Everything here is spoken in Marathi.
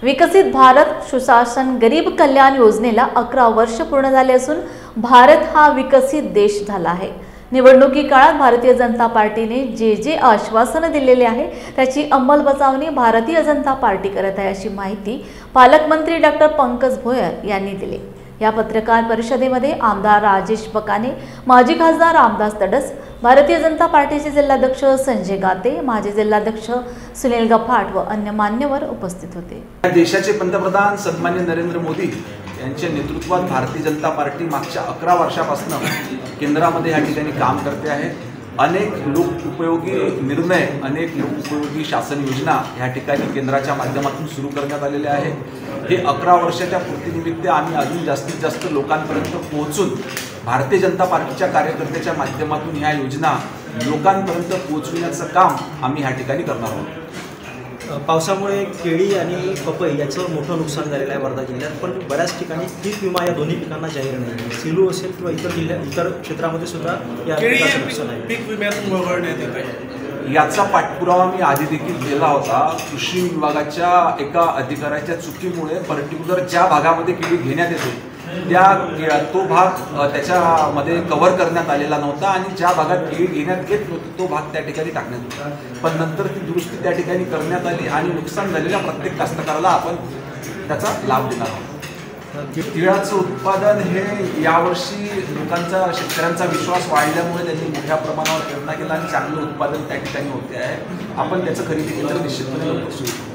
विकसित भारत सुशासन गरीब कल्याण योजनेला 11 वर्ष पूर्ण झाले असून भारत हा विकसित देश झाला आहे। निवडणुकी काळात भारतीय जनता पार्टीने जे आश्वासन दिलेले आहे त्याची अंमलबजावणी भारतीय जनता पार्टी करत आहे अशी माहिती पालकमंत्री डॉ. पंकज भोयर यांनी दिली। या पत्रकार परिषदेमध्ये आमदार राजेश बकाने, माजी खासदार रामदास तडस, भारतीय जनता पार्टीचे जिल्हाध्यक्ष संजय गाते, माजी जिल्हाध्यक्ष सुनील गफाट व अन्य मान्यवर उपस्थित होते। देशाचे पंतप्रधान सन्मान्य नरेंद्र मोदी यांच्या नेतृत्वात भारतीय जनता पार्टी मागच्या 11 वर्षापासून केंद्रामध्ये या ठिकाणी काम करते आहे। अनेक लोकोपयोगी निर्णय, अनेक लोकोपयोगी शासन योजना या ठिकाणी केंद्राच्या माध्यमातून सुरू करण्यात आलेल्या आहे। हे 11 वर्षाच्या पूर्तीनिमित्त आम्ही अजून जास्तीत जास्त लोकांपर्यंत पोहोचून भारतीय जनता पार्टीच्या कार्यकर्त्याच्या माध्यमातून ह्या योजना लोकांपर्यंत पोहोचविण्याचं काम आम्ही ह्या ठिकाणी करणार आहोत। पावसामुळे केळी आणि पपई याचं मोठं नुकसान झालेलं आहे वर्धा जिल्ह्यात, पण बऱ्याच ठिकाणी पीक विमा या दोन्ही पिकांना जाहीर नाही। सेलू असेल किंवा इतर क्षेत्रामध्ये सुद्धा या पिकाचं नुकसान आहे। पीक विम्यातून वगळण्यात येत आहे। याचा पाठपुरावा मी आधी देखील केला होता। कृषी विभागाच्या एका अधिकाऱ्याच्या चुकीमुळे पर्टिक्युलर ज्या भागामध्ये केळी घेण्यात येते तो भाग त्याच्यामध्ये कव्हर करण्यात आलेला नव्हता आणि ज्या भागात केळी घेण्यात येत नव्हती तो भाग त्या ठिकाणी टाकण्यात होता। पण नंतर ती दुरुस्ती त्या ठिकाणी करण्यात आली आणि नुकसान झालेल्या प्रत्येक कास्तकाराला आपण त्याचा लाभ देणार आहोत। तिळाचं उत्पादन हे यावर्षी लोकांचा, शेतकऱ्यांचा विश्वास वाढल्यामुळे त्यांनी मोठ्या प्रमाणावर प्रयत्न केला आणि चांगलं उत्पादन त्या ठिकाणी होते आहे। आपण त्याचं खरेदी केंद्र निश्चितपणे लवकर सुरू करू।